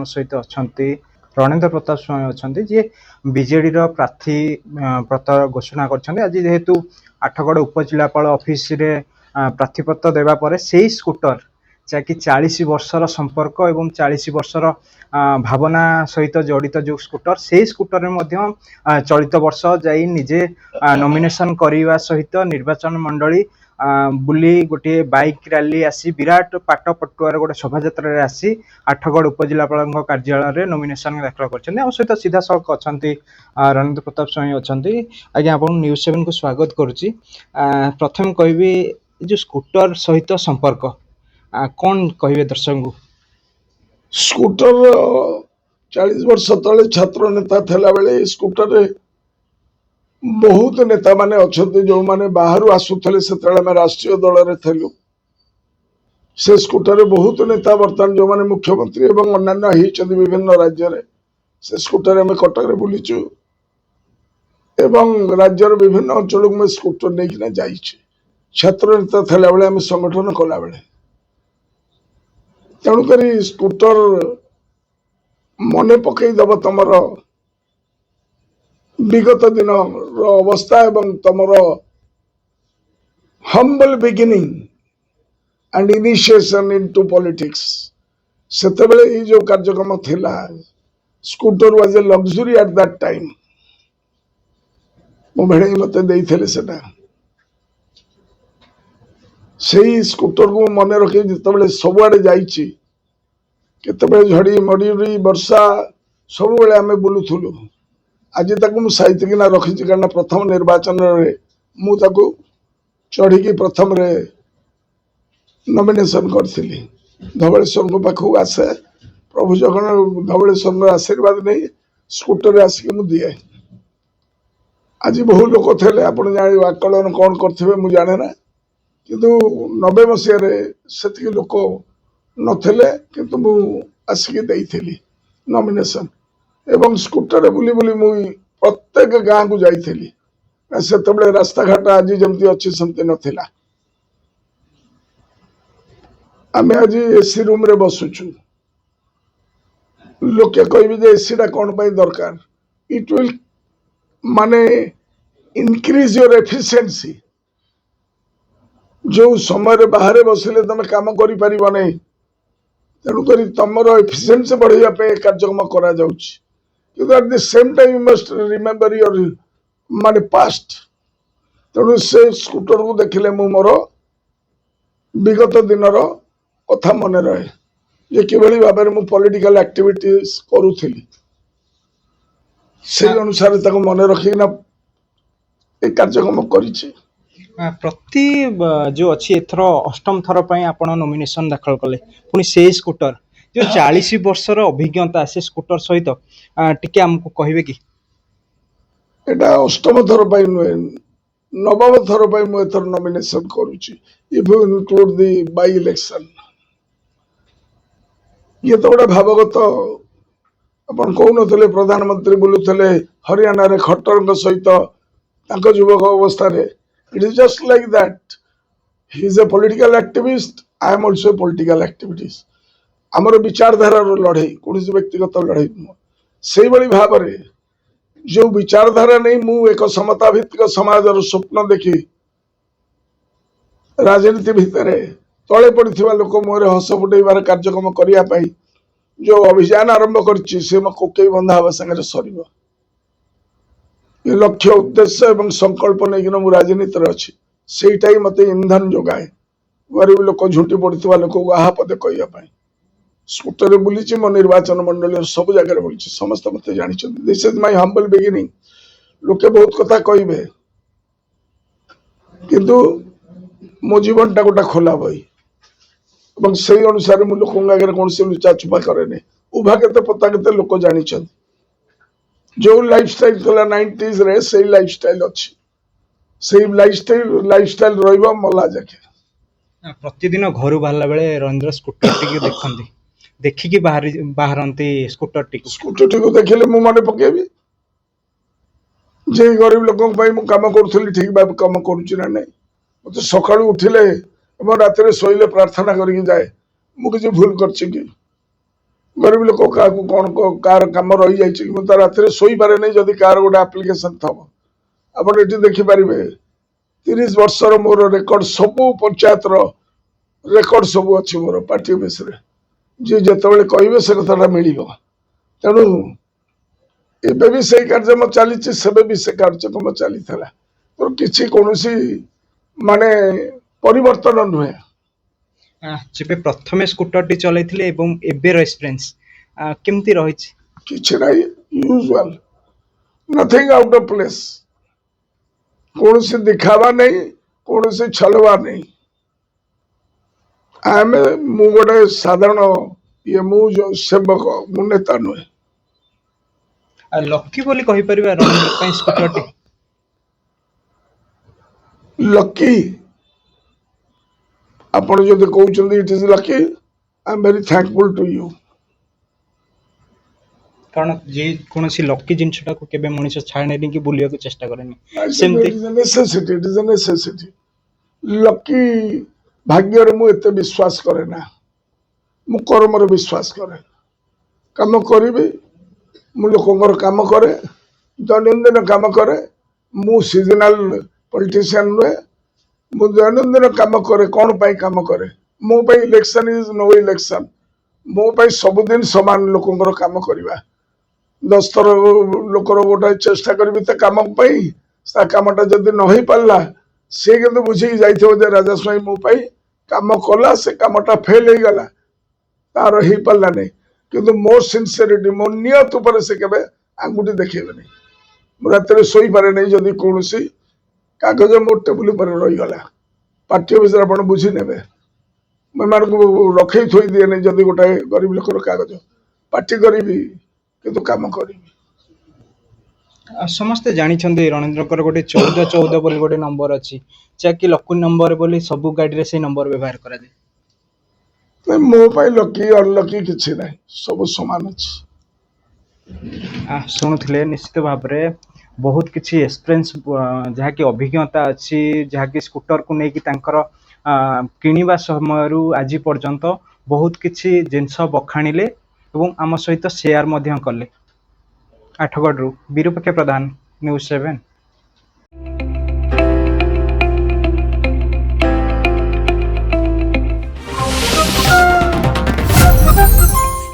सहित अच्छा रणेन्द्र प्रताप स्वाई अच्छा जी बीजेडी प्रार्थी प्रत्यार घोषणा कर आज जेहेतु आठगड़ उपजिलापाल ऑफिस रे प्रार्थीपत्र देवापर से स्कूटर जहाँकि 40 वर्षर संपर्क एवं 40 वर्षर भावना सहित जड़ित जो स्कूटर से स्कूटर में चलित वर्ष जाई निजे नॉमिनेशन करने सहित निर्वाचन मंडली बुली गोटे बाइक रैली आसी विराट पाट पटुआर गोटे शोभा आसी आठगड़ उपजिलापाल कार्यालय में नॉमिनेशन दाखल कर सहित सीधा सड़क अच्छा रणेन्द्र प्रताप स्वाई अच्छा आज्ञा आप न्यूज 7 को स्वागत करुच्ची। प्रथम कहबी जो स्कूटर सहित संपर्क कौन कहे दर्शक को? स्कूटर 40 वर्ष तले छात्र नेता थेला बेले स्कूटर रे बहुत नेता माने अच्छे जो माने बाहर आसुले से राष्ट्रीय दल रे थेलु से स्कूटर रे बहुत नेता बर्तमान जो माने मुख्यमंत्री एवं अन्य होती विभिन्न राज्य रे से स्कूटर में कटक रे बुलीचु एवं राज्यर विभिन्न अंचल में स्कूटर नहीं किना जाइए छात्र नेता थेला बेले आम संगठन कला बेले तेणुक स्कूटर मन पकईदब तुम विगत दिन अवस्था एवं तुम humble beginning and initiation into politics सेतेबेले ये जो कार्यक्रम थिला scooter was a luxury at that time मो भेड़े मते देइथिले सेटा से स्कूटर को मन रखी जितेबाला सबुआड़े जाइए केतबेले झड़ी मड़ी वर्षा सब बेले आम बुलूलु आज मुझे साइतिकिना रखी कारण प्रथम निर्वाचन मुझे चढ़ी प्रथम रे नॉमिनेशन करी धवलेश्वर पाखक आसे प्रभु जगन धवलेश्वर आशीर्वाद नहीं स्कूटर आसिक दिए आज बहु लोक थे आप आकलन कौन करेंगे मुझे जाने ना किंतु 90 मसीह से लोक नथिले किंतु मु आसिक देइथिली नॉमिनेशन एवं स्कूटर बुली बुली मुई प्रत्येक गाँ को जाइथिली से रास्ता घाट आज जमती अच्छी सेमती नथिला आमे आज एसी रूम रे बसुचु लोके कहबी जे एसी टा कौन पाई दरकार इट विल माने इंक्रीज योर एफिशिएंसी जो समय बाहर बसिले तुम काम कर तेणुक तुम एफिशिएंसी बढ़ाई कार्यक्रम करा at the same time you must remember your माने पास्ट तेणु से स्कूटर को देखिले मु मोर विगत दिनर कथा मन रहे जे किभली भाव में पॉलिटिकल एक्टिविटीज करूथली से अनुसार ताको मन रखिना ए कार्यक्रम करिछि। प्रति जो अच्छी एथर अष्टम थर पर आप नॉमिनेशन दाखल कले पुणी से स्कूटर जो 40 वर्षर अभिज्ञता से स्कूटर सहित टिके हमको कहिबे कि एटा अष्टम थर पर नुहे नवम थर पर मु एथर नॉमिनेशन करूछि if you include the by election ये तो गोटे भावगत अपन कहते प्रधानमंत्री बुलूले हरियाणा रे खट्टर सहित युवक अवस्था it is just like that he is a political activist I am also political activities आमर विचारधारा लड़े कौन व्यक्तिगत लड़े नुह से भाव में जो विचारधारा नहीं मु एक समता भित्तिक समाज स्वप्न देखी राजनीति भितर तले पड़ा लोक मुहर हस फुटेबार कार्यक्रम करने जो अभियान आरंभ कर बंधा हवा सागर सर लक्ष्य उद्देश्य एवं संकल्प नहीं मु राजनीति अच्छी सेटा ही मत इंधन जोगाए गरीब लोक झुटी पड़ता लोक आहा पदे कहवाई स्कूटर बुली मो निर्वाचन मंडल सब जगह बुली समस्त मत जानते this is my humble beginning लोके बहुत कथा कहे किंतु ମୋ ଜୀବନଟା ଗୋଟେ ଖୋଲା ବହି ଏବଂ ସେଇ ଅନୁସାରେ ମୁଁ ଲୋକଙ୍କ ଆଗରେ କୌଣସି ଲୁଚାଛୁପା କରେନି। ଉଭା କେତେ ପତା କେତେ ଲୋକ ଜାଣିଛନ୍ତି। ଯୋଉ ଲାଇଫଷ୍ଟାଇଲ ଥିଲା 90s ସେଇ ଲାଇଫଷ୍ଟାଇଲ ଅଛି। ସେଇ ଲାଇଫଷ୍ଟାଇଲ ରହିବ ମଲା ଯାକେ। ପ୍ରତିଦିନ ଘରୁ ବାହାରିଲା ବେଳେ ରଣେନ୍ଦ୍ର ସ୍କୁଟର ଟିକେ ଦେଖନ୍ତି, ଦେଖିକି ବାହାରନ୍ତି ସ୍କୁଟରଟିକୁ। ସ୍କୁଟିଟିକୁ ଦେଖିଲେ ମୁଁ ମନେ ପକେଇବି ଯେ ଗରିବ ଲୋକଙ୍କ ପାଇଁ ମୁଁ କାମ କରୁଥିଲି, ଠିକ ଭାବେ କାମ କରୁଛି ନା ନାହିଁ। ମତେ ସକାଳୁ ଉଠିଲେ ଏବଂ ରାତିରେ ଶୋଇଲେ ପ୍ରାର୍ଥନା କରିକି ଯାଏ, ମୁଁ କିଛି ଭୁଲ କରିଛି କି? ଗରିବ ଲୋକ କାହାକୁ କଣ କାହାର କାମ ରହିଯାଇଛି କି? ମୁଁ ତ ରାତିରେ ଶୋଇପାରେ ନାହିଁ ଯଦି କାହାର ଗୋଟେ ଆପ୍ଲିକେସନ ଥବ। ଆପଣ ଏଠି ଦେଖିପାରିବେ 30 ବର୍ଷର ମୋର ରେକର୍ଡ, ସବୁ ପଞ୍ଚାୟତର ରେକର୍ଡ ସବୁ ଅଛି ମୋର ପାର୍ଟି ଅଫିସରେ। ଯିଏ ଯେତେବେଳେ କହିବେ ସେ କଥାଟା ମିଳିବ। ତେଣୁ ଏବେ ବି ସେଇ କାର୍ଯ୍ୟକ୍ରମ ଚାଲିଛି, ସେବେ ବି ସେ କାର୍ଯ୍ୟକ୍ରମ ଚାଲିଥିଲା। ତେଣୁ କିଛି କୌଣସି ମାନେ ପରିବର୍ତ୍ତନ ନୁହେଁ। ଯେବେ ପ୍ରଥମେ ସ୍କୁଟରଟି ଚଲେଇଥିଲେ ଏବଂ ଏବେର ଏକ୍ସପିରିଏନ୍ସ କେମିତି ରହିଛି? କିଛି ନାହିଁ, usual, Nothing out of place. କୌଣସି ଦିଖାବା ନାହିଁ, କୌଣସି ଛଲବା ନାହିଁ। ମୁଁ ଗୋଟେ ସାଧାରଣ ମୁଁ ସେବକ, ମୁଁ ନେତା ନୁହେଁ। ଲକି ବୋଲି କହିପାରିବା ରଣେନ୍ଦ୍ର ପାଇଁ ସ୍କୁଟରଟି? ଲକି, ଆପଣ ଯଦି କହୁଛନ୍ତି it is lucky, I am very thankful to you. କାରଣ ଯେ କୌଣସି ଲକି ଜିନିଷଟାକୁ କେବେ ମଣିଷ ଛାଡ଼େନି କି ବୁଲିବାକୁ ଚେଷ୍ଟା କରେନି, ସେମିତି ନେସେସିଟି। ଲକି ଭାଗ୍ୟରେ ମୁଁ ଏତେ ବିଶ୍ୱାସ କରେ ନା। ମୁଁ କର୍ମରେ ବିଶ୍ୱାସ କରେ। କାମ କରିବି, ମୁଁ ଲୋକଙ୍କର କାମ କରେ, ଦୈନନ୍ଦିନ କାମ କରେ। ମୁଁ ସିଜନାଲ ପଲିଟିସିଆନ ନୁହେଁ। ମୁଁ ଦୈନନ୍ଦିନ କାମ କରେ। କଣ ପାଇଁ କାମ କରେ? ମୋ ପାଇଁ ଇଲେକ୍ସନ ଇଜ ନୋ ଇଲେକ୍ସନ। ମୋ ପାଇଁ ସବୁଦିନ ସମାନ ଲୋକଙ୍କର କାମ କରିବା। 10 ଥର ଲୋକର ଗୋଟେ ଚେଷ୍ଟା କରିବି ତା କାମ ପାଇଁ, ତା କାମଟା ଯଦି ନ ହେଇ ପାରିଲା, ସେ କିନ୍ତୁ ବୁଝିକି ଯାଇଥିବ ଯେ ରାଜା ସ୍ୱାଇଁ ମୋ ପାଇଁ କାମ କଲା, ସେ କାମଟା ଫେଲ ହେଇଗଲା, ତାର ହେଇପାରିଲା ନାହିଁ। କିନ୍ତୁ ମୋ ସିନସିୟରିଟି, ମୋ ନିୟତ ଉପରେ ସେ କେବେ ଆଙ୍ଗୁଠି ଦେଖେଇବେନି। ମୁଁ ରାତିରେ ଶୋଇପାରେ ନାହିଁ ଯଦି କୌଣସି କାଗଜ ମୋ ଟେବୁଲ ଉପରେ ରହିଗଲା। ପାର୍ଟି ଅଫିସରେ ଆପଣ ବୁଝି ନେବେ, ମୁଁ ଏମାନଙ୍କୁ ରଖେଇ ଥୋଇ ଦିଏନି। ଯଦି ଗୋଟାଏ ଗରିବ ଲୋକର କାଗଜ, ପାର୍ଟି କରିବି କିନ୍ତୁ କାମ କରିବି। ସମସ୍ତେ ଜାଣିଛନ୍ତି ରଣେନ୍ଦ୍ରଙ୍କର ଗୋଟେ 1414 ବୋଲି ଗୋଟେ ନମ୍ବର ଅଛି, ଯାହାକି ଲକି ନମ୍ବର ବୋଲି ସବୁ ଗାଡ଼ିରେ ସେଇ ନମ୍ବର ବ୍ୟବହାର କରାଯାଏ। ମୋ ପାଇଁ ଲକି ଅନଲକି କିଛି ନାହିଁ, ସବୁ ସମାନ ଅଛି। ଶୁଣୁଥିଲେ ନିଶ୍ଚିତ ଭାବରେ ବହୁତ କିଛି ଏକ୍ସପିରିଏନ୍ସ, ଯାହାକି ଅଭିଜ୍ଞତା ଅଛି, ଯାହାକି ସ୍କୁଟରକୁ ନେଇକି ତାଙ୍କର କିଣିବା ସମୟରୁ ଆଜି ପର୍ଯ୍ୟନ୍ତ ବହୁତ କିଛି ଜିନିଷ ବଖାଣିଲେ ଏବଂ ଆମ ସହିତ ସେୟାର ମଧ୍ୟ କଲେ। ଆଠଗଡ଼ରୁ ବିରୁପାକ୍ଷା ପ୍ରଧାନ, ନ୍ୟୁଜ୍ 7।